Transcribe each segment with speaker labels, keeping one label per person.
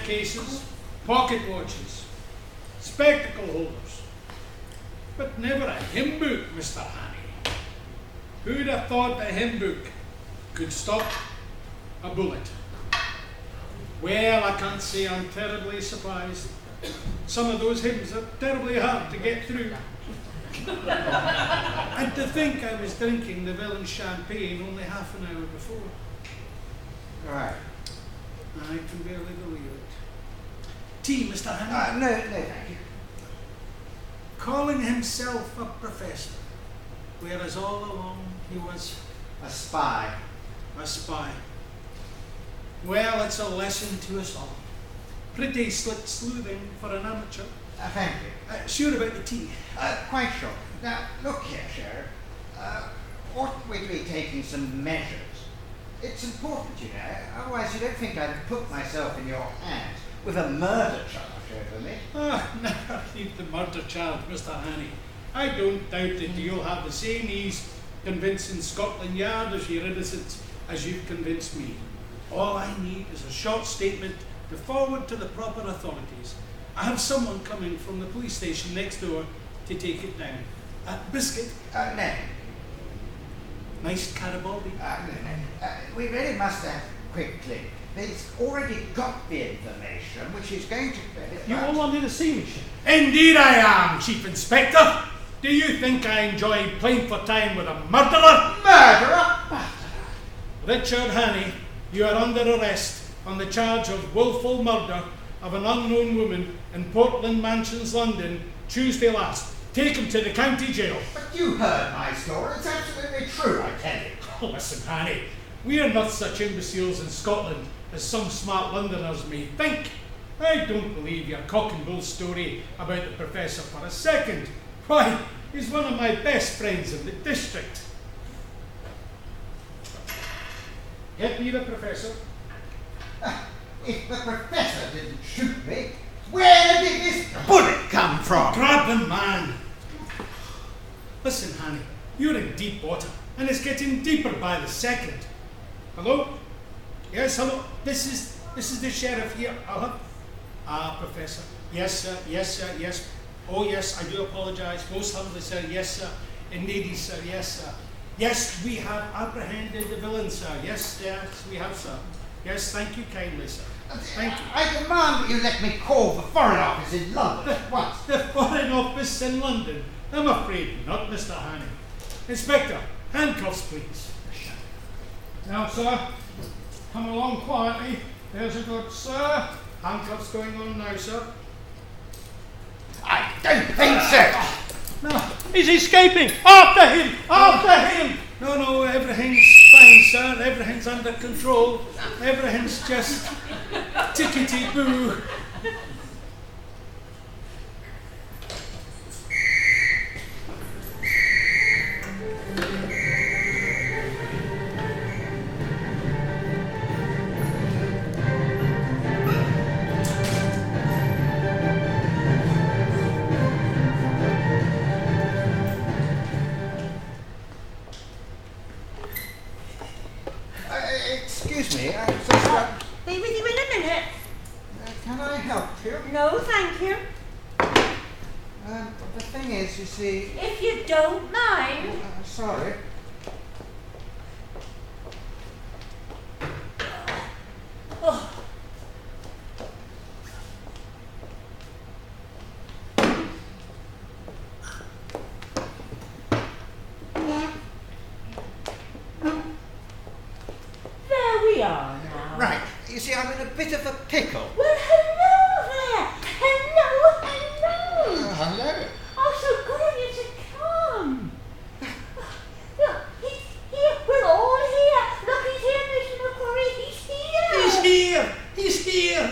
Speaker 1: cases, pocket watches, spectacle holders, but never a hymn book, Mr. Hanny. Who'd have thought a hymn book could stop a bullet? Well, I can't say I'm terribly surprised. Some of those hymns are terribly hard to get through. And to think I was drinking the villain champagne only half an hour before.
Speaker 2: Right.
Speaker 1: I can barely believe it. Tea, Mr. Hanny?
Speaker 2: No, thank you.
Speaker 1: Calling himself a professor, whereas all along he was
Speaker 2: A spy.
Speaker 1: a spy. Well, it's a lesson to us all. Pretty slick sleuthing for an amateur.
Speaker 2: Thank you.
Speaker 1: Sure about the tea?
Speaker 2: Quite sure. Now, look here, Sheriff. Oughtn't we to be taking some measures? It's important, you know. Otherwise, you don't think I'd put myself in your hands with a murder charge over me.
Speaker 1: Never leave the murder charge, Mr. Hanny. I don't doubt that you'll have the same ease convincing Scotland Yard of your innocence as you've convinced me. All I need is a short statement to forward to the proper authorities. I have someone coming from the police station next door to take it down. Biscuit?
Speaker 2: No.
Speaker 1: Nice Garibaldi?
Speaker 2: No. We really must act quickly. He's already got the information, which is going to benefit.
Speaker 3: You all wanted to see me, Sheriff?
Speaker 1: Indeed I am, Chief Inspector. Do you think I enjoy playing for time with a murderer?
Speaker 2: Murderer?
Speaker 1: Richard Hanny, you are under arrest on the charge of willful murder of an unknown woman in Portland Mansions, London, Tuesday last. Take him to the county jail.
Speaker 2: But you heard my story. It's absolutely true, I tell you.
Speaker 1: Oh, listen, Hanny, we are not such imbeciles in Scotland as some smart Londoners may think. I don't believe your cock and bull story about the professor for a second. Why, he's one of my best friends in the district. Get me the professor.
Speaker 2: If the professor didn't shoot me, where did this bullet come from?
Speaker 1: Grab him, man. Listen, Hanny, you're in deep water, and it's getting deeper by the second. Hello? Yes, hello. This is the sheriff here. Professor. Yes, sir. Yes, sir. Yes. Oh, yes, I do apologize. Most humbly, sir. Yes, sir. Indeed, sir. Yes, sir. Yes, we have apprehended the villain, sir. Yes, we have, sir. Yes, thank you kindly, sir. Thank you.
Speaker 2: I demand that you let me call the Foreign Office in London at once.
Speaker 1: The Foreign Office in London? I'm afraid not, Mr. Hanny. Inspector, handcuffs, please. Now, sir, come along quietly. There's a good sir. Handcuffs going on now, sir.
Speaker 2: I don't think so.
Speaker 1: No.
Speaker 3: He's escaping! After him! After him!
Speaker 1: No, everything's fine, sir. Everything's under control. Everything's just tickety-boo.
Speaker 2: Excuse me, I'm so sorry.
Speaker 4: Be with you in a minute.
Speaker 2: Can I help you?
Speaker 4: No, thank you.
Speaker 2: The thing is, you see...
Speaker 4: If you don't mind.
Speaker 2: Sorry.
Speaker 4: Oh. There we are now.
Speaker 2: Right. You see, I'm in a bit of a pickle.
Speaker 4: Well, hello there. Hello.
Speaker 2: Hello.
Speaker 4: Oh, so good of you to come. Look, he's here. We're all here. Look, he's here, Mr. McQuarrie. He's here.
Speaker 1: He's here! He's here!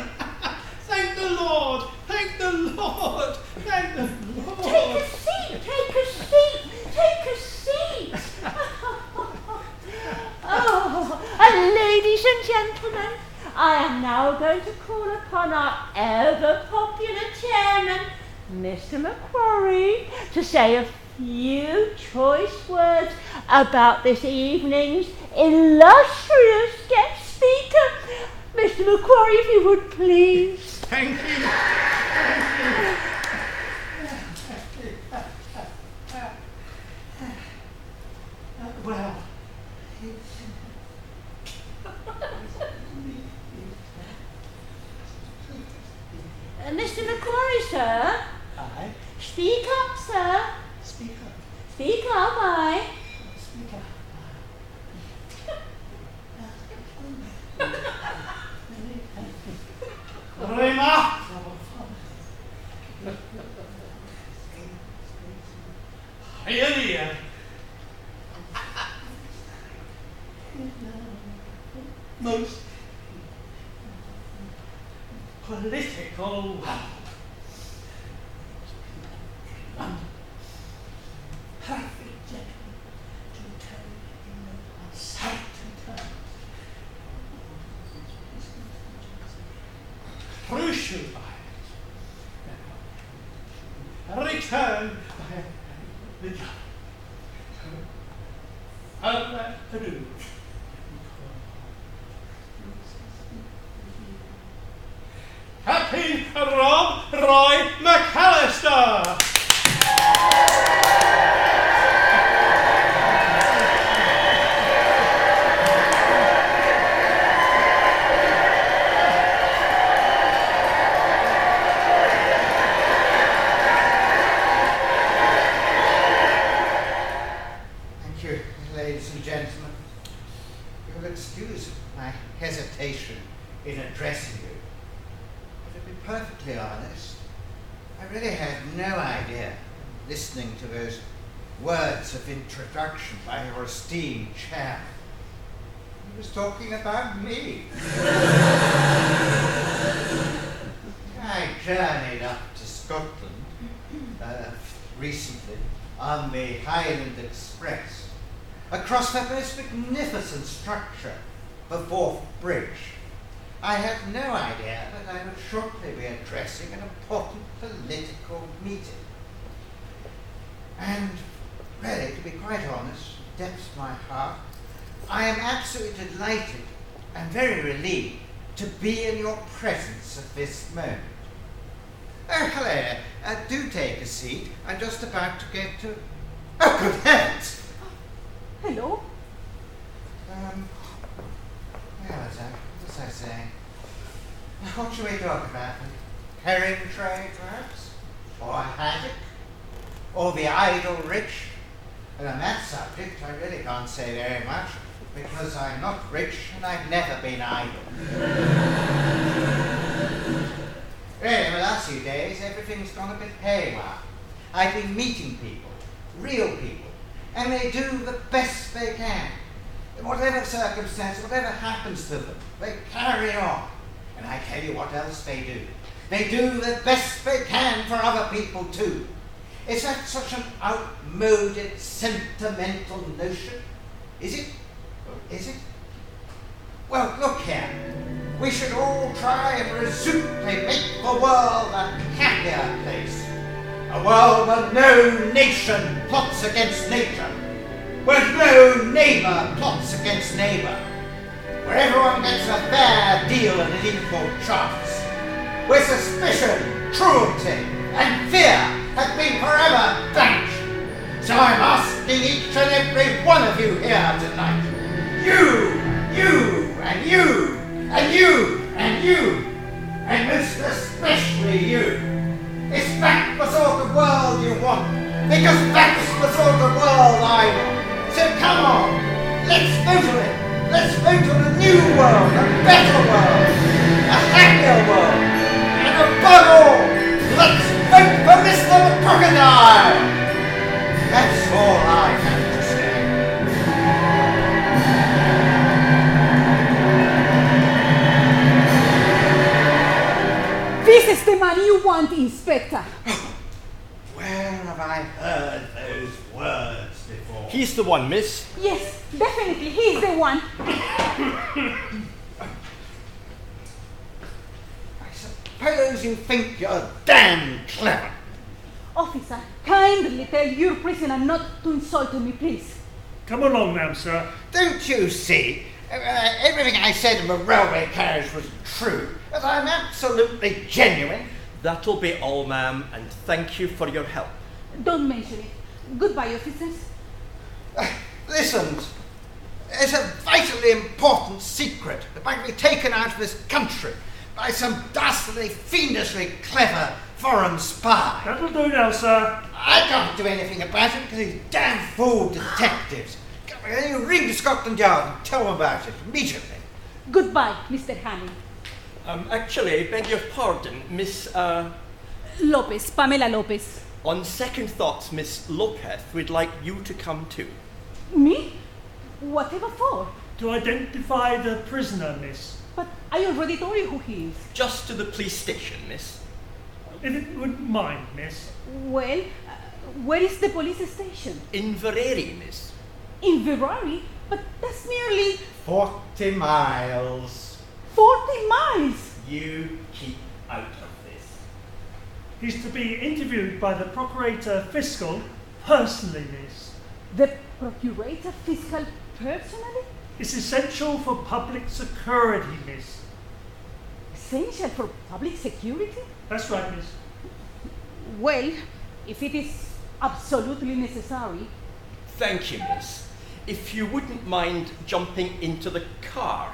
Speaker 1: Thank the Lord! Thank the Lord! Thank the Lord!
Speaker 4: Take a seat. Take a seat. Take a seat. Oh, and ladies and gentlemen, I am now going to call upon our ever-popular chairman, Mr. McQuarrie, to say a few choice words about this evening's illustrious guest speaker, Mr. Macquarie, if you would please.
Speaker 1: Thank you.
Speaker 3: Well,
Speaker 4: Mr. Macquarie, sir.
Speaker 3: aye.
Speaker 4: Speak up, sir.
Speaker 3: Speak up.
Speaker 4: Speak up, aye.
Speaker 3: Speak up. Rema! Here. Most political perfect gentleman to tell you in no uncertain terms. Crucial bias. Return by the judge. Other to do. Captain Rob Roy McAllister.
Speaker 2: Thank you, ladies and gentlemen. You'll excuse my hesitation in addressing you. But to be perfectly honest, I really had no idea, listening to those words of introduction by your esteemed chairman, he was talking about me. I journeyed up to Scotland recently on the Highland Express, across that most magnificent structure, the Forth Bridge. I had no idea that I would shortly be addressing an important political meeting. And really, to be quite honest, depths of my heart, I am absolutely delighted and very relieved to be in your presence at this moment. Oh, hello. Do take a seat. I'm just about to get to... Oh, good heavens!
Speaker 4: Hello.
Speaker 2: Where was I? What was I saying? What should we talk about? Herring trade, perhaps? Or haddock? Or the idle rich? And on that subject, I really can't say very much, because I'm not rich and I've never been idle. Really, in the last few days, everything's gone a bit haywire. I've been meeting people, real people, and they do the best they can. In whatever circumstance, whatever happens to them, they carry on. And I tell you what else they do. They do the best they can for other people too. Is that such an outmoded, sentimental notion? Is it? Is it? Well, look here. We should all try and resolutely make the world a happier place. A world where no nation plots against nature. Where no neighbour plots against neighbour. Where everyone gets a fair deal and an equal chance. Where suspicion, cruelty and fear have been forever banished. So I'm asking each and every one of you here tonight. You, and you, and you, and you, and most especially you. Is that the sort of world you want? Because that's the sort of world I want. So come on, let's vote on it. Let's vote on a new world, a better world, a happier world. And above all, let's vote for Mr. Crocodile. That's all I have to say.
Speaker 5: This is the man you want, Inspector.
Speaker 2: Where have I heard those words before?
Speaker 3: He's the one, miss.
Speaker 5: Yes, definitely, he's the one.
Speaker 2: I suppose you think you're damn clever.
Speaker 5: Officer, kindly tell your prisoner not to insult me, please.
Speaker 6: Come along now, sir.
Speaker 2: Don't you see? Everything I said in the railway carriage was true, as I'm absolutely genuine.
Speaker 6: That'll be all, ma'am, and thank you for your help.
Speaker 5: Don't mention it. Goodbye, officers.
Speaker 2: Listen, it's a vitally important secret that might be taken out of this country by some dastardly, fiendishly clever foreign spy.
Speaker 7: That'll do now, sir.
Speaker 2: I can't do anything about it because these damn fool detectives. You ring to Scotland Yard and tell them about it immediately.
Speaker 5: Goodbye, Mr. Hanning.
Speaker 6: Actually, I beg your pardon, Miss,
Speaker 5: Lopez, Pamela Lopez.
Speaker 6: On second thoughts, Miss Lopez would like you to come too.
Speaker 5: Me? Whatever for?
Speaker 7: To identify the prisoner, miss.
Speaker 5: But I already told you who he is.
Speaker 6: Just to the police station, miss.
Speaker 7: If you wouldn't mind, miss.
Speaker 5: Well, where is the police station?
Speaker 6: Inverary, miss.
Speaker 5: In Ferrari? But that's nearly
Speaker 2: 40 miles.
Speaker 5: 40 miles.
Speaker 6: You keep out of this.
Speaker 7: He's to be interviewed by the Procurator Fiscal personally, miss.
Speaker 5: The Procurator Fiscal personally?
Speaker 7: It's essential for public security, miss.
Speaker 5: Essential for public security?
Speaker 7: That's right, miss.
Speaker 5: Well, if it is absolutely necessary.
Speaker 6: Thank you, miss. If you wouldn't mind jumping into the car,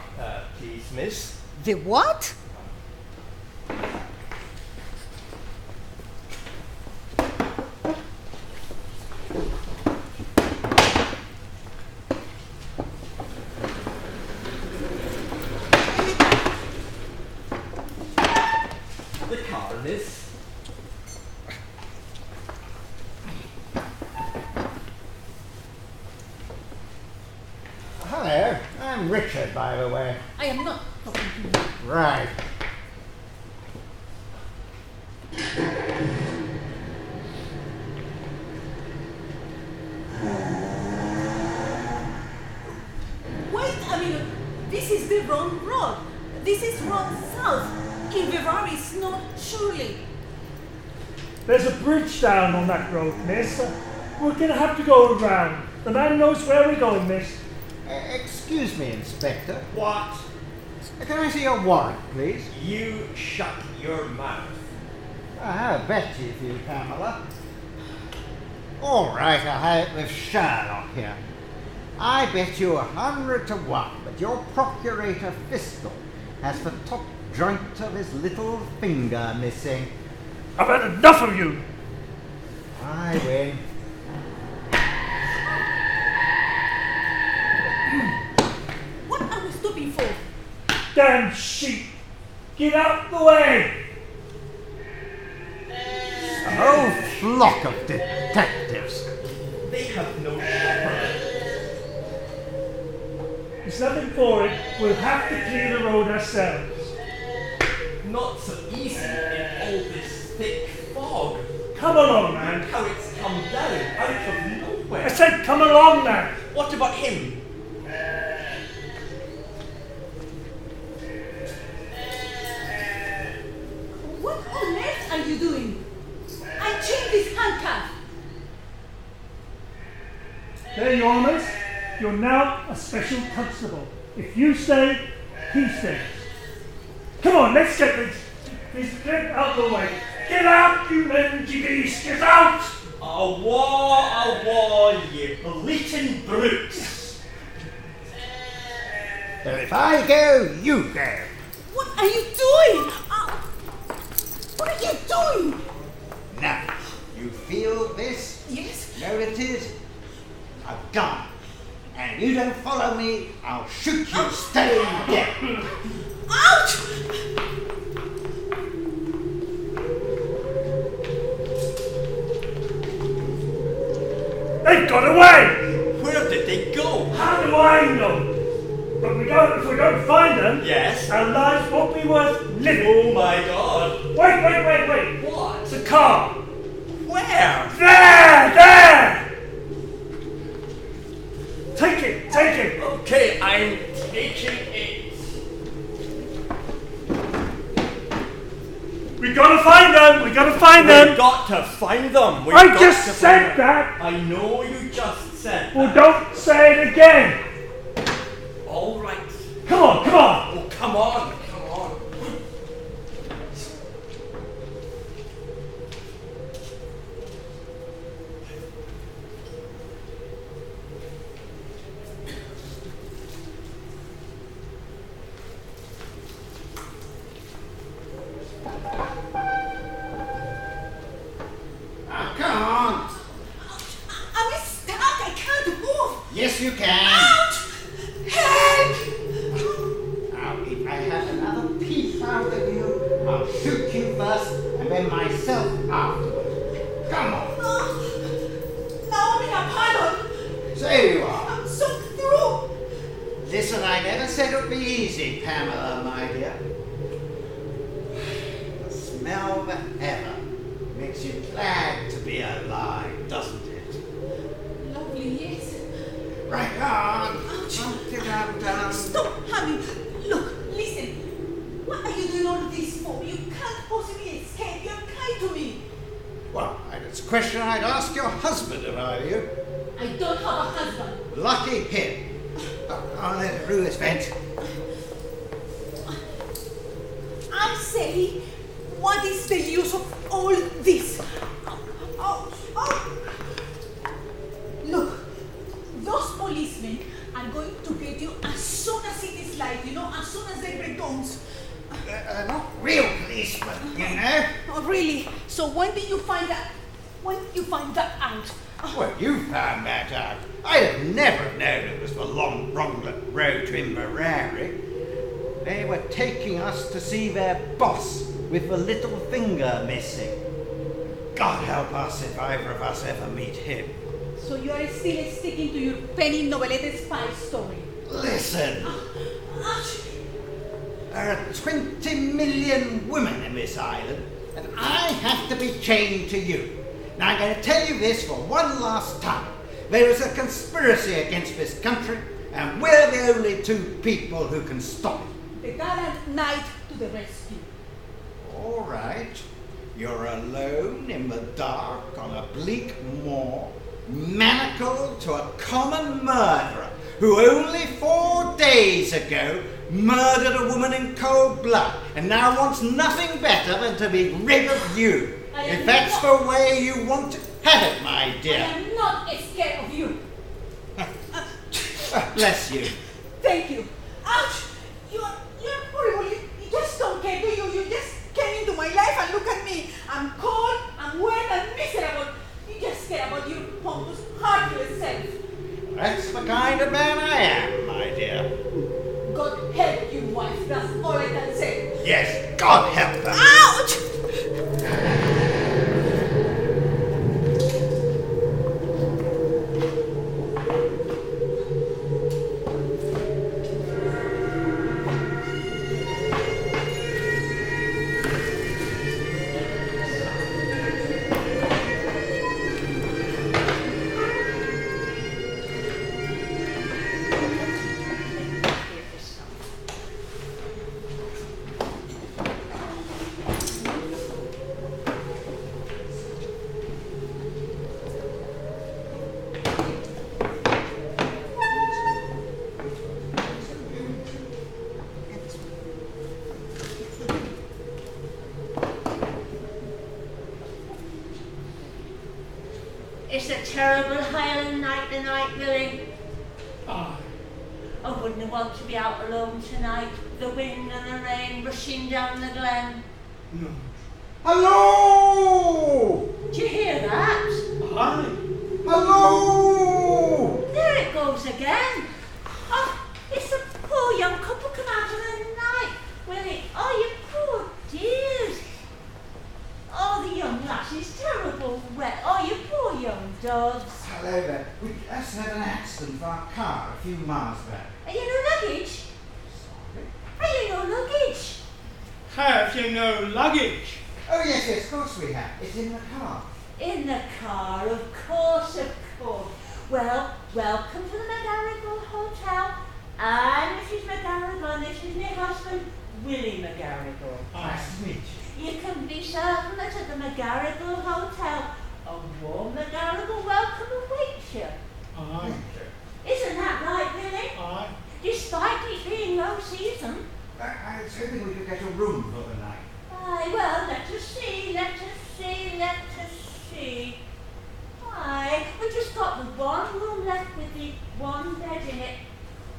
Speaker 6: please, miss.
Speaker 5: The what?
Speaker 6: The car, miss.
Speaker 2: Hello, I'm Richard, by the way.
Speaker 5: I am not talking to you.
Speaker 2: Right.
Speaker 3: Wait a minute. This is the wrong road. This is road south. Inverary is not surely.
Speaker 7: There's a bridge down on that road, miss. We're going to have to go around. The man knows where we're going, miss.
Speaker 2: Excuse me, Inspector.
Speaker 6: What?
Speaker 2: Can I see your warrant, please?
Speaker 6: You shut your mouth.
Speaker 2: I'll bet you for you, Pamela. All right, I'll have it with Sherlock here. I bet you 100 to 1 that your Procurator Fiscal has the top joint of his little finger missing.
Speaker 7: I've had enough of you.
Speaker 2: I win.
Speaker 3: What are we stopping for?
Speaker 7: Damn sheep. Get out the way.
Speaker 2: A whole flock of detectives.
Speaker 6: They have no shepherd.
Speaker 7: There's nothing for it. We'll have to clear the road ourselves.
Speaker 6: Not so easy in all this thick fog.
Speaker 7: Come along, man.
Speaker 6: Look how it's come down out of nowhere.
Speaker 7: I said come along, man.
Speaker 6: What about him?
Speaker 3: What on earth are you doing? I changed this handcuff.
Speaker 7: There you are, miss. You're now a special constable. If you stay, he stays. Come on, let's get this get out of the way. Get out, you mangy beast! Get out!
Speaker 6: Awa, you bleating brutes!
Speaker 2: So if I go, you go.
Speaker 3: What are you doing? What are you doing?
Speaker 2: Now, you feel this?
Speaker 3: Yes?
Speaker 2: There it is. A gun. And you don't follow me, I'll shoot you stone dead.
Speaker 3: Ouch!
Speaker 7: They've got away!
Speaker 6: Where did they go?
Speaker 7: How do I know? But if we don't find them,
Speaker 6: Yes?
Speaker 7: our lives won't be worth living.
Speaker 6: Oh my god.
Speaker 7: Wait.
Speaker 6: What?
Speaker 7: It's a car.
Speaker 6: Where?
Speaker 7: There! Take it.
Speaker 6: Okay, I'm taking it.
Speaker 7: We gotta find them.
Speaker 6: We've got to find them. We've
Speaker 7: I
Speaker 6: got
Speaker 7: just
Speaker 6: to
Speaker 7: said
Speaker 6: find them.
Speaker 7: that.
Speaker 6: I know you just said
Speaker 7: Well,
Speaker 6: that.
Speaker 7: don't say it again.
Speaker 6: All right.
Speaker 7: Come on, come on!
Speaker 6: Oh, come on, come on.
Speaker 2: Oh, come on.
Speaker 3: I'm stuck. I can't move.
Speaker 2: Yes, you can.
Speaker 3: Ouch! Help!
Speaker 2: Now, if I have another peep out of you, I'll shoot you first and then myself afterwards. Come on.
Speaker 3: Now I'm in a puddle.
Speaker 2: So you are.
Speaker 3: I'm soaked through.
Speaker 2: Listen, I never said it would be easy, Pamela, my dear. The smell of heaven makes you glad to be alive, doesn't it?
Speaker 3: Lovely, yes.
Speaker 2: Right on.
Speaker 3: Ouch.
Speaker 2: Dum-de-dum-dum.
Speaker 3: Stop, honey. Look, listen. What are you doing all of this for? You can't possibly escape. You're kind to me.
Speaker 2: Well, it's a question I'd ask your husband if I were you.
Speaker 3: I don't have a husband.
Speaker 2: Lucky him. I'll let her through this vent.
Speaker 3: I'm saying, what is the use of all this? Oh. Look, those policemen are going to get you as soon as it is light, as soon as they return.
Speaker 2: Not real policemen, you know.
Speaker 3: Oh, really? So when did you find that? When did you find that out?
Speaker 2: Well, you found that out. I'd have never known it was the wrong road to Inverary. They were taking us to see their boss with the little finger missing. God help us if either of us ever meet him.
Speaker 3: So you are still sticking to your penny novelette spy story?
Speaker 2: Listen,
Speaker 3: Ouch.
Speaker 2: there are 20 million women in this island, and I have to be chained to you. Now I'm going to tell you this for one last time. There is a conspiracy against this country, and we're the only two people who can stop it.
Speaker 3: The gallant knight to the rescue.
Speaker 2: All right. You're alone in the dark on a bleak moor, manacled to a common murderer who only 4 days ago murdered a woman in cold blood and now wants nothing better than to be rid of you. If that's the way you want to have it, my
Speaker 3: I
Speaker 2: dear.
Speaker 3: am not scared of you.
Speaker 2: Bless you.
Speaker 3: Thank you. Ouch! You're horrible. You just don't care, do you? You just came into my life and look at me. I'm cold, I'm wet and miserable. You just care about your pompous, heartless self.
Speaker 2: That's the kind of man I am, my dear.
Speaker 3: God help you, wife. That's all I can say.
Speaker 2: Yes, God help her.
Speaker 3: Ouch!
Speaker 4: It's a terrible Highland night tonight, Billy.
Speaker 1: Aye.
Speaker 4: I wouldn't want to be out alone tonight. The wind and the rain rushing down the glen.
Speaker 1: No.
Speaker 2: Hello!
Speaker 4: Do you hear that?
Speaker 1: Aye.
Speaker 2: Hello!
Speaker 4: There it goes again. Oh, it's the poor young couple come out of the night. Willie, oh, you poor dears. Oh, the young lass is terrible wet. Oh, you poor young dogs.
Speaker 2: Hello there. We just had an accident with our car a few miles back.
Speaker 4: Are you no luggage?
Speaker 2: Sorry?
Speaker 4: Are you no luggage?
Speaker 1: Have you no luggage?
Speaker 2: Oh, yes, of course we have. It's in the car.
Speaker 4: In the car, of course, of course. Well, welcome to the McGarrigle Hotel. I'm Mrs. McGarrigle, and this is my husband, Willie McGarrigle.
Speaker 2: Nice to meet you.
Speaker 4: You can be certain that at the McGarrigle Hotel, a warm McGarrigle welcome awaits you.
Speaker 1: Aye.
Speaker 4: Isn't that right, Willie?
Speaker 1: Aye.
Speaker 4: Despite it being low
Speaker 2: was hoping we could get a room for the night.
Speaker 4: Aye, well, let us see, let us see, let us see. Aye, we just got the one room left with the one bed in it.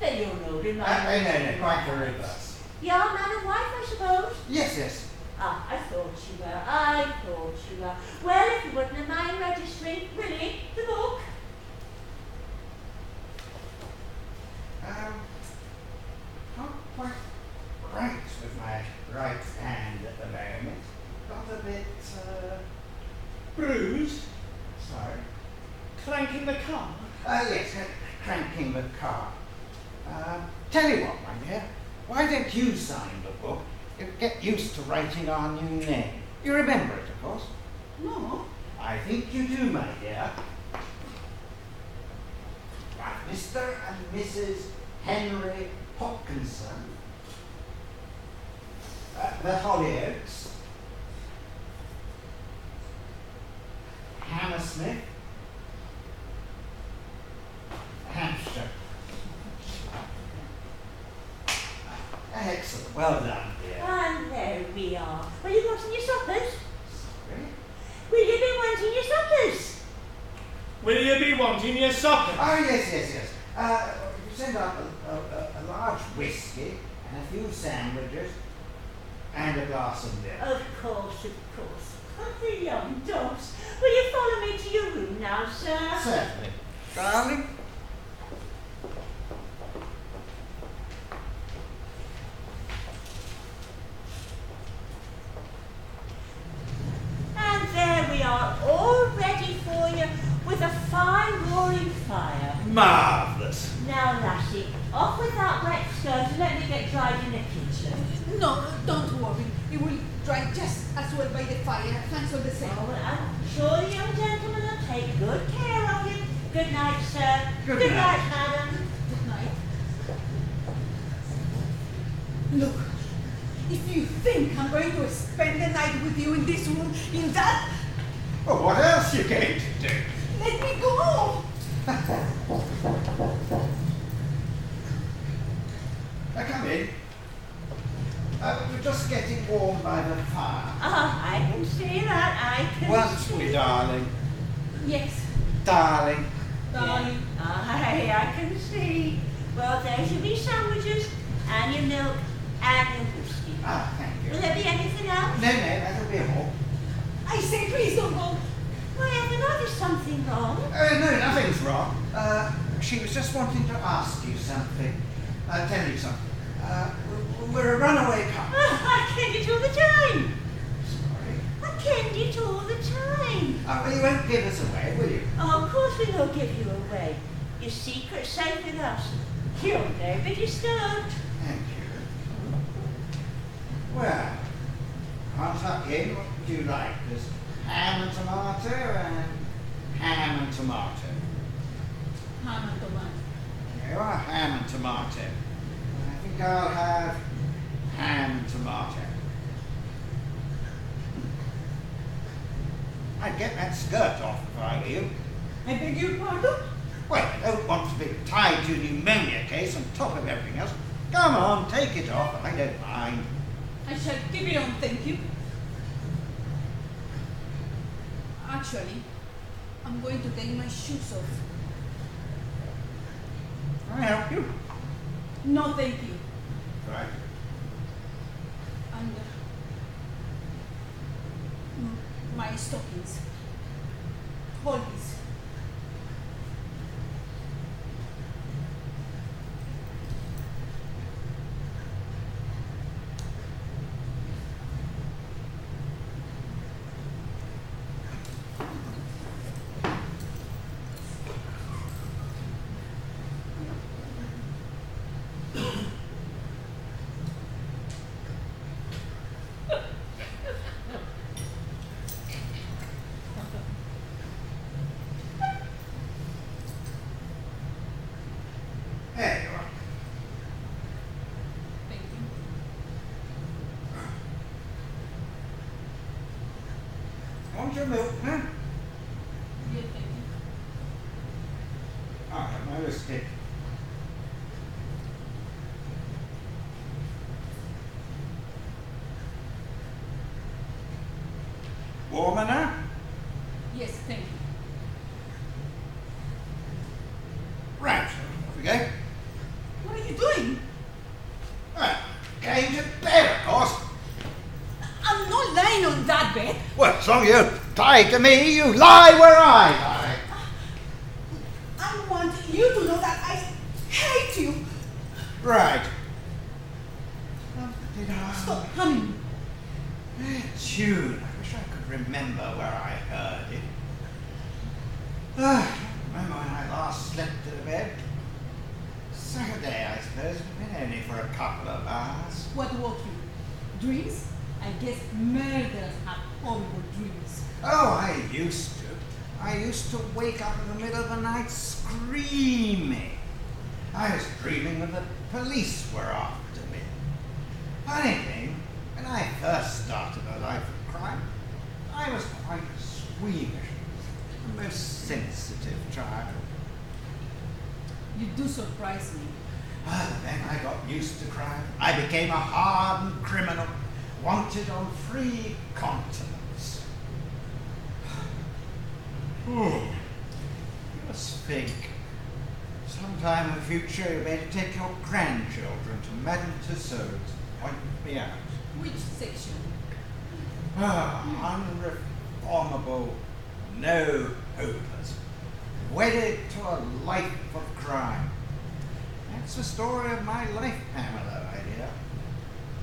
Speaker 4: Then you'll know the
Speaker 2: No, quite the reverse.
Speaker 4: You're man and wife, I suppose?
Speaker 2: Yes, yes.
Speaker 4: Ah, I thought you were, I thought you were. Well, if you wouldn't mind registering, really, the book.
Speaker 2: Not quite right with my right hand at the moment. Got a bit,
Speaker 1: Bruised?
Speaker 2: sorry.
Speaker 1: Cranking the car?
Speaker 2: Yes, cranking the car. Tell you what, my dear, why don't you sign the book? You'll get used to writing our new name. You remember it, of course.
Speaker 5: No.
Speaker 2: I think you do, my dear. Right, Mr. and Mrs. Henry Hopkinson, the Hollyoaks, Hammersmith, Hampshire. Excellent. Well done, dear.
Speaker 4: And there we are. Will you want your suppers?
Speaker 2: Sorry.
Speaker 4: Will you be wanting your suppers?
Speaker 1: Will you be wanting your supper?
Speaker 2: Oh, yes. You send up a large whiskey and a few sandwiches and a glass of milk.
Speaker 4: Of course, of course. Oh, the young dogs. Will you follow me to your room now, sir?
Speaker 2: Certainly. Darling.
Speaker 4: And there we are, all ready for you, with a fine roaring fire.
Speaker 2: Marvellous.
Speaker 4: Now, lassie, off with that wet skirt and let me get dried in the kitchen.
Speaker 3: No, don't worry. It will dry just as well by the fire. Thanks all the same.
Speaker 4: Oh, well, I'm sure the young gentleman will take good care of you. Good night, sir.
Speaker 2: Good
Speaker 4: night,
Speaker 2: night.
Speaker 4: madam.
Speaker 3: Good night. Look, if you think I'm going to spend the night with you in this room, in that,
Speaker 2: Well, what else are you going to do?
Speaker 3: let me go.
Speaker 2: Now come in. We're just getting warm by the fire.
Speaker 4: Ah, I can see that. I can
Speaker 2: Once
Speaker 4: see
Speaker 2: we, darling.
Speaker 3: Yes,
Speaker 2: Darling.
Speaker 3: darling.
Speaker 4: Aye, I can see. Well, there's your wee sandwiches, and your milk, and your whiskey.
Speaker 2: Ah, thank you.
Speaker 4: Will there be anything else?
Speaker 2: No, that'll be all.
Speaker 3: I say, please don't go.
Speaker 4: Why, have I noticed something wrong?
Speaker 2: No, nothing's wrong. She was just wanting to ask you something. Tell you something. We're a runaway couple.
Speaker 4: I kenned it all the time.
Speaker 2: Sorry.
Speaker 4: I kenned it all the time.
Speaker 2: Well, you won't give us away, will you?
Speaker 4: Oh, of course we will give you away. Your secret's safe with us. You'll never be disturbed.
Speaker 2: Thank you. Well, I'll tuck in. What would you like? There's ham and tomato and ham and tomato.
Speaker 3: Ham and tomato.
Speaker 2: There you are, ham and tomato. I think I'll have ham and tomato. I'd get that skirt off if I were you.
Speaker 3: I beg your pardon?
Speaker 2: Well, I don't want to be tied to a pneumonia case on top of everything else. Come on, take it off. I don't mind.
Speaker 3: I shall keep it on, thank you. Actually, I'm going to take my shoes off.
Speaker 2: Can I help you?
Speaker 3: No, thank you.
Speaker 2: Right.
Speaker 3: And my stockings. Hold this.
Speaker 2: There you are.
Speaker 3: Thank you.
Speaker 2: Want your milk, huh?
Speaker 3: Yeah, thank you.
Speaker 2: I have my whiskey. lie to me, you lie where I lie.
Speaker 3: I want you to know that I hate you.
Speaker 2: Right.
Speaker 3: Stop humming.
Speaker 2: Tune. I wish I could remember where I heard it. Remember when I last slept in a bed? Saturday, I suppose. It's been only for a couple of hours.
Speaker 3: What woke you? Dreams? I guess murderers have horrible dreams.
Speaker 2: Oh, I used to. I used to wake up in the middle of the night screaming. I was dreaming that the police were after me. Funny thing, when I first started a life of crime, I was quite a squeamish, a most sensitive child.
Speaker 3: You do surprise me.
Speaker 2: But then I got used to crime. I became a hardened criminal, wanted on 3 continents. You must think. Sometime in the future you better take your grandchildren to Madame Tussauds to point me out.
Speaker 3: Which section?
Speaker 2: Unreformable, no hopers, wedded to a life of crime. That's the story of my life, Pamela, my dear.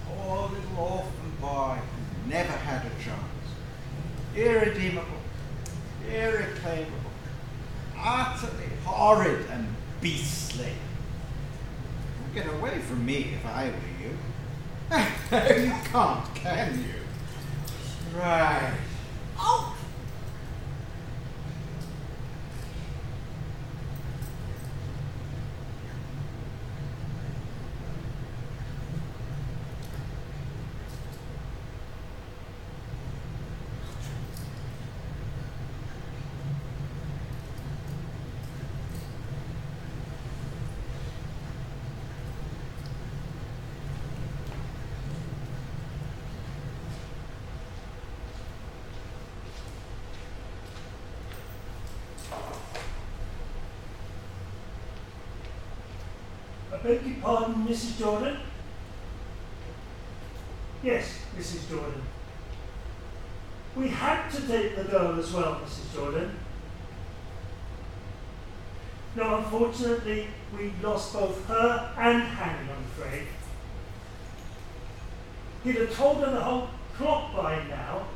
Speaker 2: Poor little orphan boy who never had a chance. Irredeemable, irreclaimable, utterly horrid and beastly. You'd get away from me if I were you. You can't, can you? Right.
Speaker 3: Oh!
Speaker 7: I beg your pardon, Mrs. Jordan? Yes, Mrs. Jordan. We had to take the girl as well, Mrs. Jordan. No, unfortunately, we lost both her and Hanny, I'm afraid. He'd have told her the whole plot by now.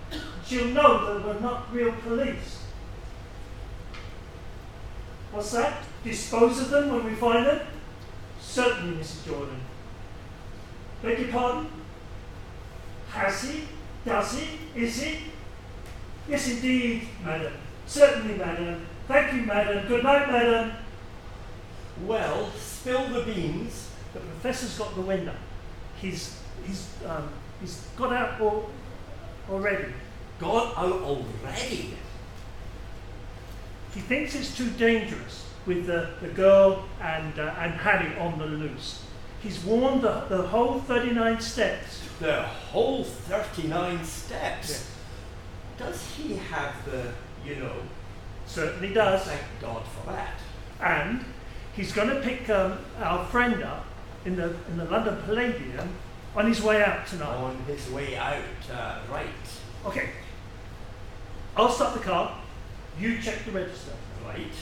Speaker 7: She'll know that we're not real police. What's that? Dispose of them when we find them? Certainly, Mrs. Jordan. Beg your pardon? Has he? Does he? Is he? Yes, indeed, madam. Certainly, madam. Thank you, madam. Good night, madam.
Speaker 6: Well, spill the beans.
Speaker 7: The professor's got the window. He's got out already.
Speaker 6: Got out already?
Speaker 7: He thinks it's too dangerous with the girl and Harry on the loose. He's warned the whole 39 steps.
Speaker 6: The whole 39 steps?
Speaker 7: Yes.
Speaker 6: Does he have the,
Speaker 7: Certainly does.
Speaker 6: Thank God for that.
Speaker 7: And he's going to pick our friend up in the London Palladium on his way out tonight.
Speaker 6: On his way out, right.
Speaker 7: Okay. I'll start the car. You check the register.
Speaker 6: Right.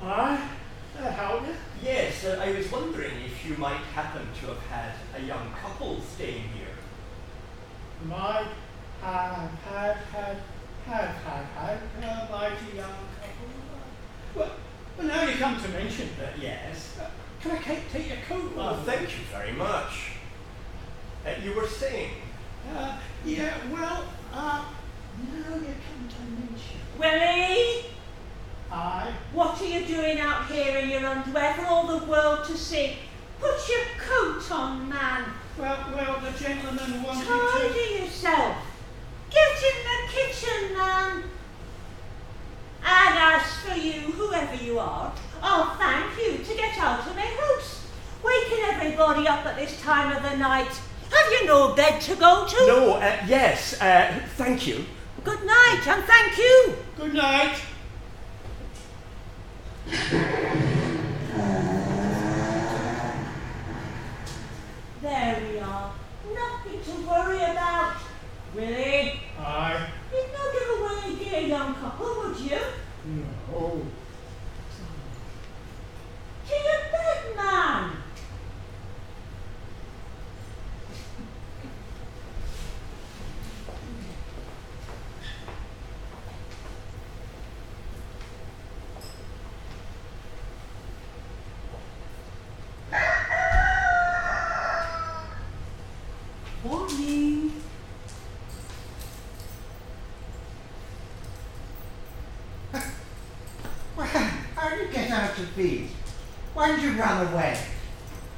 Speaker 1: How are you?
Speaker 6: Yes, I was wondering if you might happen to have had a young couple staying here.
Speaker 1: Might have had a mighty young couple. Well, now you come to mention that, yes. Can I take your coat?
Speaker 6: Oh, thank you very much. You were saying?
Speaker 1: Now you come to mention.
Speaker 4: Willie,
Speaker 1: Aye.
Speaker 4: what are you doing out here in your underwear for all the world to see? Put your coat on, man.
Speaker 1: Well, the gentleman wanted to...
Speaker 4: Tidy yourself. Get in the kitchen, man. And as for you, whoever you are, I'll thank you to get out of my house. Waking everybody up at this time of the night. Have you no bed to go to?
Speaker 6: No, yes, thank you.
Speaker 4: Good night, and thank you.
Speaker 1: Good night.
Speaker 4: to worry about. Willie,
Speaker 1: Aye.
Speaker 4: you'd not give away a gay young couple, would you?
Speaker 1: No.
Speaker 4: To your bed, man.
Speaker 3: Morning.
Speaker 2: Well, how did you get out of these? Why did you run away?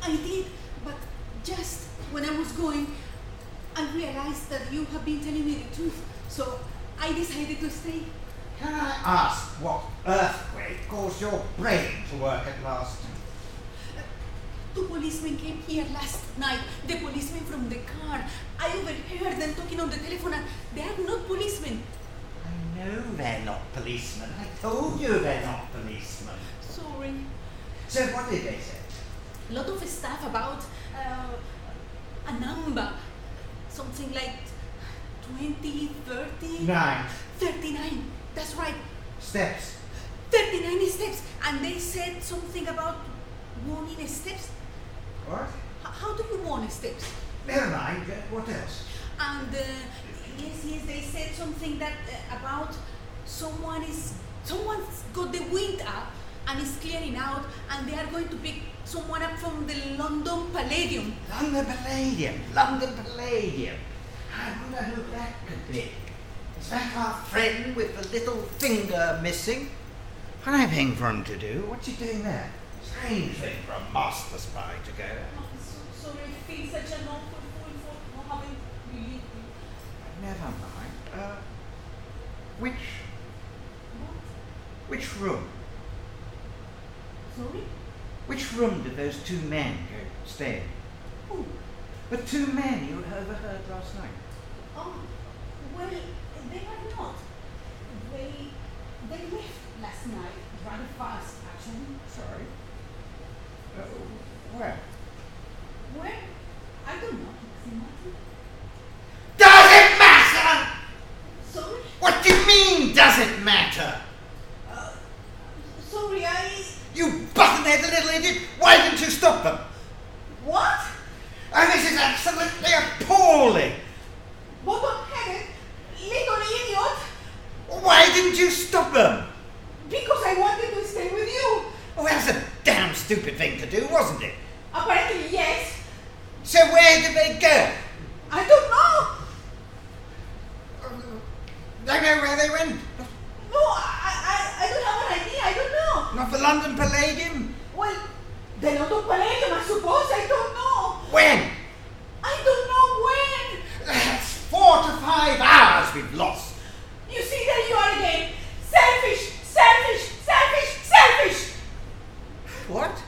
Speaker 3: I did, but just when I was going, I realized that you have been telling me the truth, so I decided to stay.
Speaker 2: Can I ask what earthquake caused your brain to work at last?
Speaker 3: Two policemen came here last night. The policemen from the car. I overheard them talking on the telephone, and they are not policemen.
Speaker 2: I know they're not policemen. I told you they're not policemen.
Speaker 3: Sorry.
Speaker 2: So what did they say?
Speaker 3: A lot of stuff about a number. Something like 20, 30...
Speaker 2: 9
Speaker 3: 39. That's right.
Speaker 2: steps.
Speaker 3: 39 steps. And they said something about warning steps.
Speaker 2: What?
Speaker 3: How do you warn steps?
Speaker 2: Never mind. What else?
Speaker 3: And yes, they said something that about someone's got the wind up and is clearing out, and they are going to pick someone up from the London Palladium.
Speaker 2: London Palladium. London Palladium. I wonder who that could be. Is that our friend with the little finger missing? Anything for him to do. What's he doing there? Strange thing for a master spy to go.
Speaker 3: Oh, sorry, I feel such an awful fool for not having believed you.
Speaker 2: Never mind. Which
Speaker 3: What?
Speaker 2: room?
Speaker 3: Sorry?
Speaker 2: Which room did those two men go stay in?
Speaker 3: Who?
Speaker 2: The two men you overheard last night.
Speaker 3: Oh, well, they are not. They left last night rather fast, actually.
Speaker 2: Sorry. Where?
Speaker 3: Where? I don't know.
Speaker 2: Does it matter?
Speaker 3: Sorry?
Speaker 2: What do you mean, does it matter?
Speaker 3: Sorry,
Speaker 2: You button-headed little idiot! Why didn't you stop them?
Speaker 3: What?
Speaker 2: Oh, this is absolutely appalling!
Speaker 3: Bottom-headed little idiot!
Speaker 2: Why didn't you stop them?
Speaker 3: Because I wanted to stay with you.
Speaker 2: Oh, that's a damn stupid thing to do, wasn't it?
Speaker 3: Apparently, yes.
Speaker 2: So where did they go?
Speaker 3: I don't know.
Speaker 2: Don't know where they went?
Speaker 3: No, I don't have an idea. I don't know.
Speaker 2: Not the London Palladium?
Speaker 3: Well, the London Palladium, I suppose. I don't know.
Speaker 2: When?
Speaker 3: I don't know when.
Speaker 2: That's 4 to 5 hours we've lost.
Speaker 3: You see, there you are again. Selfish, selfish, selfish, selfish.
Speaker 2: What?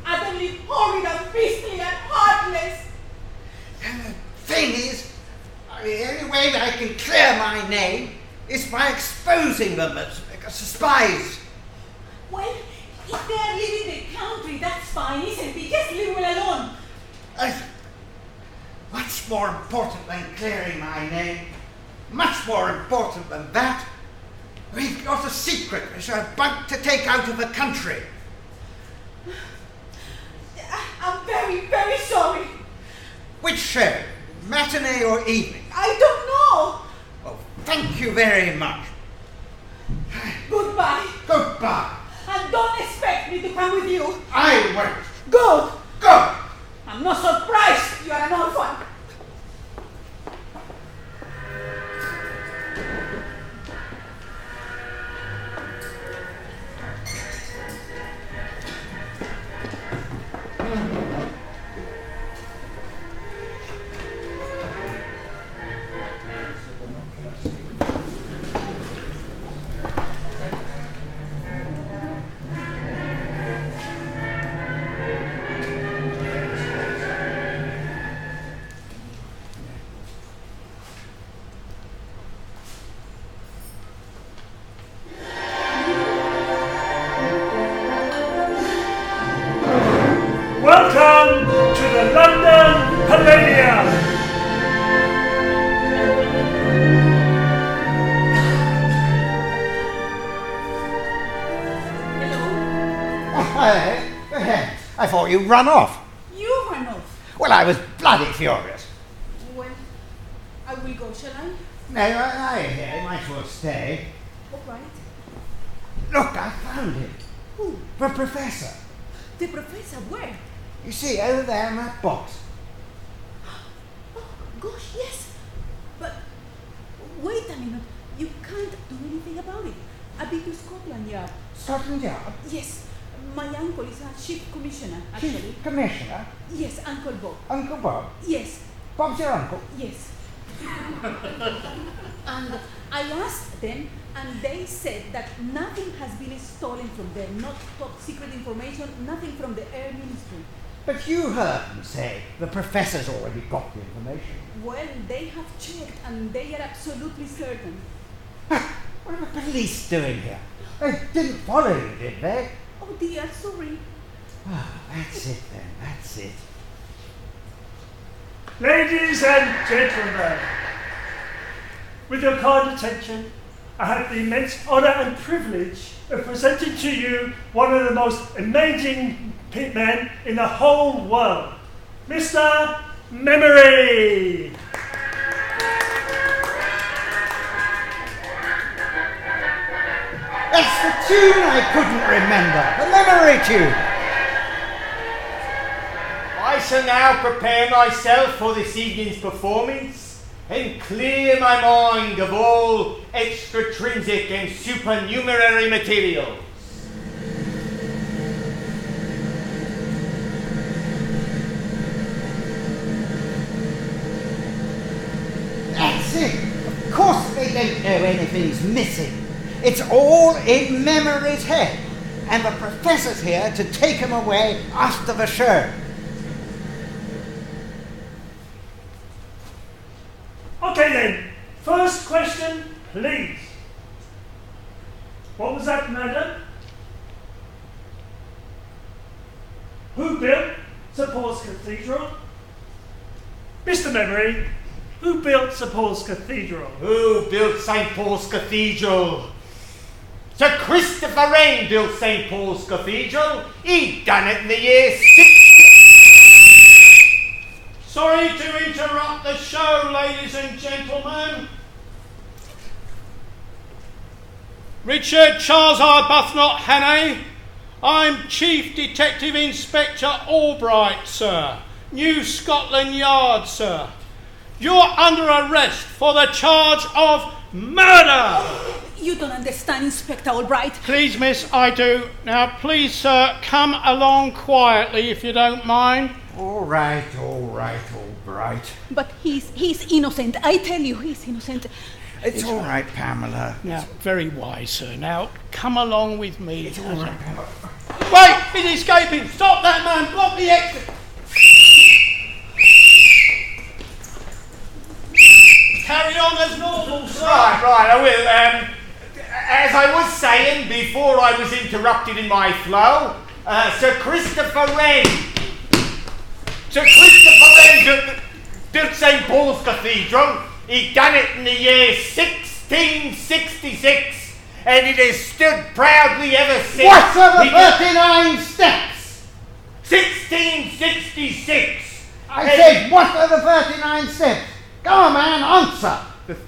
Speaker 3: Utterly horrid and beastly and heartless.
Speaker 2: And the thing is, the only way that I can clear my name is by exposing them as spies.
Speaker 3: Well, if they are leaving the country, that's fine, isn't it? Just leave them alone.
Speaker 2: Much more important than clearing my name, much more important than that, we've got a secret which we're about to take out of the country.
Speaker 3: I'm very, very sorry.
Speaker 2: Which show? Matinee or evening?
Speaker 3: I don't know.
Speaker 2: Oh, thank you very much.
Speaker 3: Goodbye.
Speaker 2: Goodbye.
Speaker 3: And don't expect me to come with you.
Speaker 2: I won't.
Speaker 3: Good.
Speaker 2: Go.
Speaker 3: I'm not surprised you are an orphan.
Speaker 7: Welcome to the London Palladium.
Speaker 2: I thought you'd run off.
Speaker 3: You ran off.
Speaker 2: Well, I was bloody furious.
Speaker 3: Well, I will go, shall I?
Speaker 2: No, I might as well stay.
Speaker 3: All right.
Speaker 2: Look, I found him.
Speaker 3: Who?
Speaker 2: The professor.
Speaker 3: The professor, where?
Speaker 2: You see, over there in that box.
Speaker 3: Oh, gosh, yes. But wait a minute. You can't do anything about it. I've been to Scotland Yard.
Speaker 2: Scotland Yard?
Speaker 3: Yes. My uncle is a chief commissioner, actually.
Speaker 2: Chief Commissioner?
Speaker 3: Yes, Uncle Bob.
Speaker 2: Uncle Bob?
Speaker 3: Yes.
Speaker 2: Bob's your uncle?
Speaker 3: Yes. And I asked them, and they said that nothing has been stolen from them, not top secret information, nothing from the Air Ministry.
Speaker 2: But you heard them say the professor's already got the information.
Speaker 3: Well, they have checked, and they are absolutely certain.
Speaker 2: What are the police doing here? They didn't follow you, did they?
Speaker 3: Oh dear, sorry.
Speaker 2: Ah, that's it then, that's it.
Speaker 7: Ladies and gentlemen, with your kind attention, I have the immense honour and privilege of presenting to you one of the most amazing men in the whole world, Mr. Memory.
Speaker 2: That's the tune I couldn't remember, the memory tune.
Speaker 8: I shall now prepare myself for this evening's performance and clear my mind of all extrinsic and supernumerary materials.
Speaker 2: That's it. Of course they don't know anything's missing. It's all in Memory's head. And the professor's here to take him away after the show.
Speaker 7: Okay then, first question, please. What was that, madam? Who built St Paul's Cathedral? Mr. Memory, who built St Paul's Cathedral?
Speaker 8: Who built St. Paul's Cathedral? Sir Christopher Wren built St. Paul's Cathedral. He done it in the year 6...
Speaker 1: Sorry to interrupt the show, ladies and gentlemen. Richard Charles Arbuthnot Hannay. I'm Chief Detective Inspector Albright, sir. New Scotland Yard, sir. You're under arrest for the charge of murder.
Speaker 3: You don't understand, Inspector Albright.
Speaker 1: Please, miss, I do. Now, please, sir, come along quietly if you don't mind.
Speaker 2: All right, all right.
Speaker 3: But he's innocent. I tell you, he's innocent.
Speaker 2: It's all right, Pamela.
Speaker 1: Now, very wise, sir. Now, come along with me.
Speaker 2: It's all right, Pamela.
Speaker 1: Wait! He's escaping! Stop that man! Block the exit! Carry on as normal, sir.
Speaker 8: Right, I will. As I was saying before I was interrupted in my flow, Sir Christopher Wren built St. Paul's Cathedral. He done it in the year 1666, and it has stood proudly ever since.
Speaker 2: What are the 39 steps?
Speaker 8: 1666.
Speaker 2: I said, what are the 39 steps? Go on, man, answer.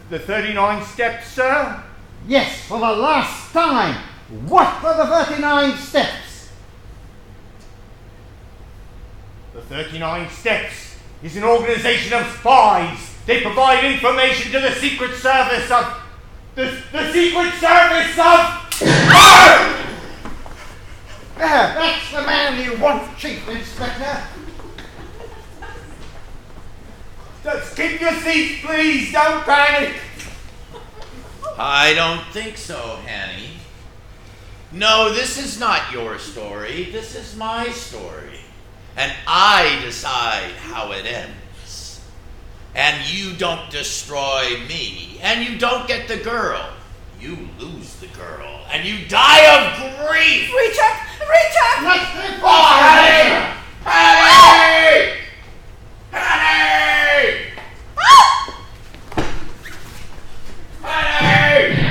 Speaker 8: The 39 steps, sir?
Speaker 2: Yes, for the last time. What are the 39 steps?
Speaker 8: The 39 Steps is an organisation of spies. They provide information to the Secret Service of... The Secret Service of...
Speaker 2: There, that's the man you want, Chief Inspector.
Speaker 8: Just keep your seats, please. Don't panic.
Speaker 9: I don't think so, Hanny. No, this is not your story. This is my story. And I decide how it ends. And you don't destroy me. And you don't get the girl. You lose the girl. And you die of grief.
Speaker 3: Richard!
Speaker 2: Let's go.
Speaker 9: Oh, Hanny! Hanny! Hanny! Hanny!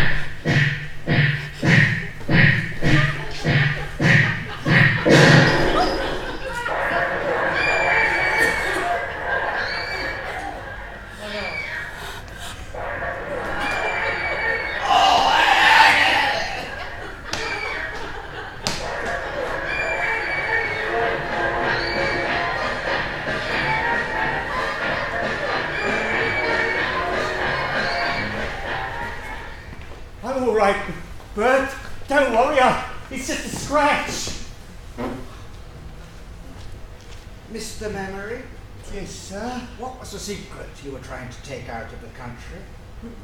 Speaker 2: Mr. Memory?
Speaker 8: Yes, sir.
Speaker 2: What was the secret you were trying to take out of the country?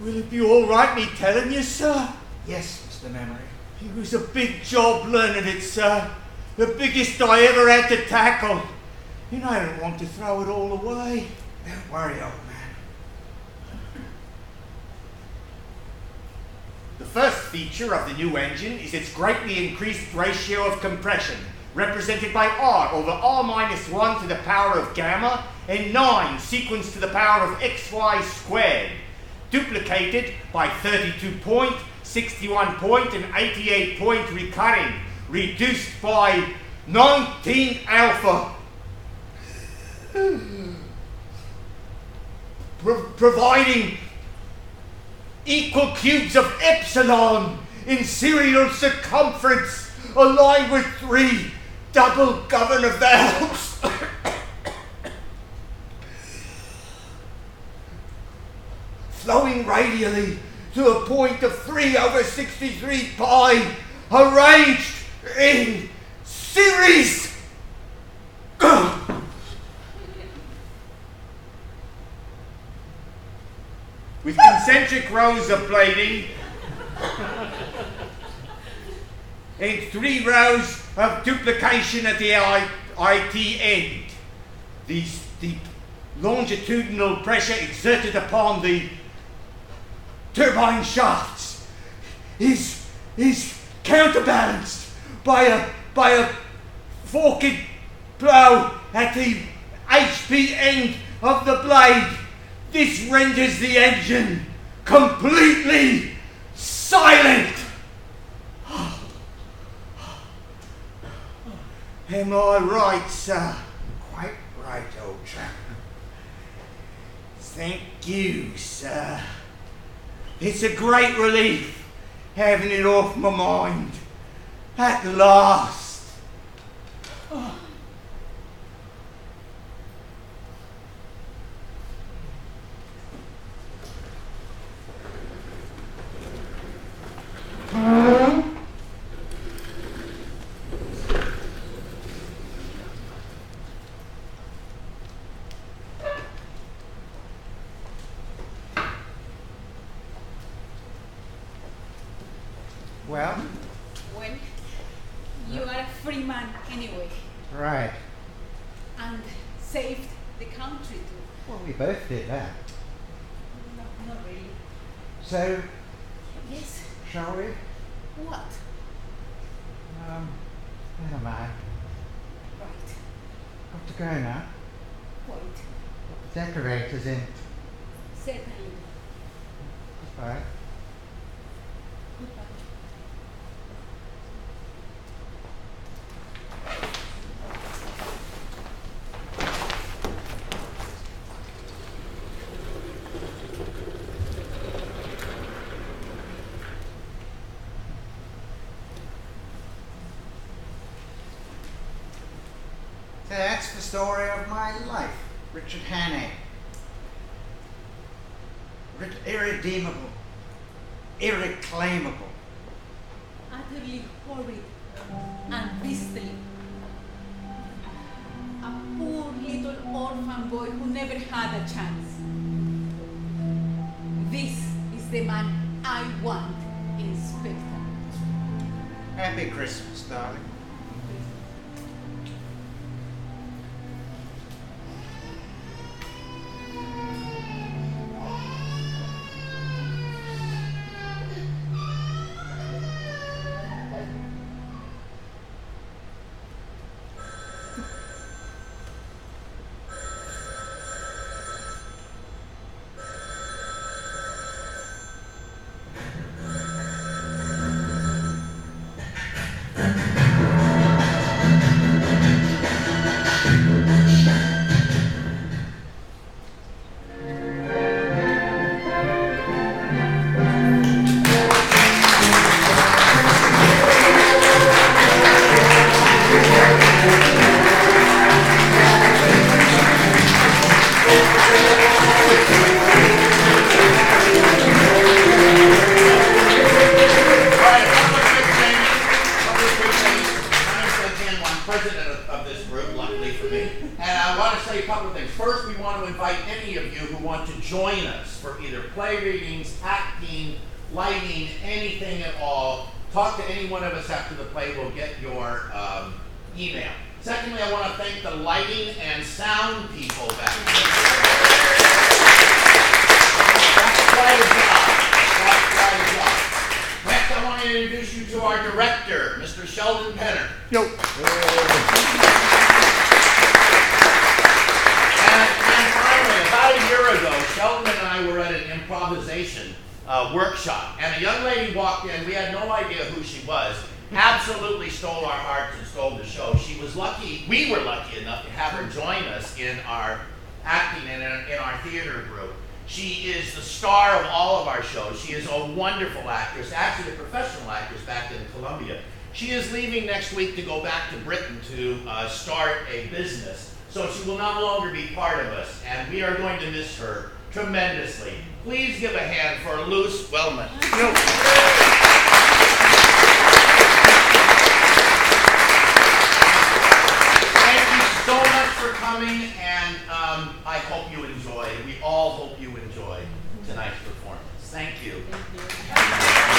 Speaker 8: Will it be all right me telling you, sir?
Speaker 2: Yes, Mr. Memory.
Speaker 8: It was a big job learning it, sir. The biggest I ever had to tackle. You know, I don't want to throw it all away.
Speaker 2: Don't worry, old man.
Speaker 8: The first feature of the new engine is its greatly increased ratio of compression, represented by R over R minus 1 to the power of gamma and 9 sequenced to the power of xy squared, duplicated by 32 point, 61 point and 88 point recurring, reduced by 19 alpha. Providing equal cubes of epsilon in serial circumference aligned with 3 double governor valves. Flowing radially to a point of 3 over 63 pi, arranged in series. With concentric rows of blading and 3 rows of duplication at the IT end. The longitudinal pressure exerted upon the turbine shafts is counterbalanced by a forked plow at the HP end of the blade. This renders the engine completely silent. Am I right, sir?
Speaker 2: Quite right, old chap.
Speaker 8: Thank you, sir. It's a great relief having it off my mind. At last.
Speaker 2: Well,
Speaker 3: Well, you are a free man anyway,
Speaker 2: right.
Speaker 3: and saved the country too.
Speaker 2: Well, we both did that.
Speaker 3: No, not really.
Speaker 2: So,
Speaker 3: Yes.
Speaker 2: shall we?
Speaker 3: What?
Speaker 2: Never mind.
Speaker 3: Right.
Speaker 2: Got to go now.
Speaker 3: Wait.
Speaker 2: The decorator's in.
Speaker 3: Certainly.
Speaker 2: Goodbye.
Speaker 3: Goodbye.
Speaker 2: So that's the story of my life, Richard Hannay. Irredeemable, irreclaimable.
Speaker 3: Utterly horrid and beastly. A poor little orphan boy who never had a chance. This is the man I want, Inspector.
Speaker 2: Happy Christmas, darling.
Speaker 9: want to say a couple of things. First, we want to invite any of you who want to join us for either play readings, acting, lighting, anything at all. Talk to any one of us after the play. We'll get your email. Secondly, I want to thank the lighting and sound people back there. That's quite a job. That's quite a job. Next, I want to introduce you to our director, Mr. Sheldon Penner.
Speaker 7: Yo.
Speaker 9: And finally, about a year ago, Sheldon and I were at an improvisation workshop, and a young lady walked in. We had no idea who she was. Absolutely stole our hearts and stole the show. She was lucky, we were lucky enough to have her join us in our acting and in our theater group. She is the star of all of our shows. She is a wonderful actress, actually a professional actress back in Colombia. She is leaving next week to go back to Britain to start a business. So she will no longer be part of us, and we are going to miss her tremendously. Please give a hand for Luce Wellman. So much for coming, and I hope you enjoy. We all hope you enjoy tonight's performance. Thank you.
Speaker 3: Thank you.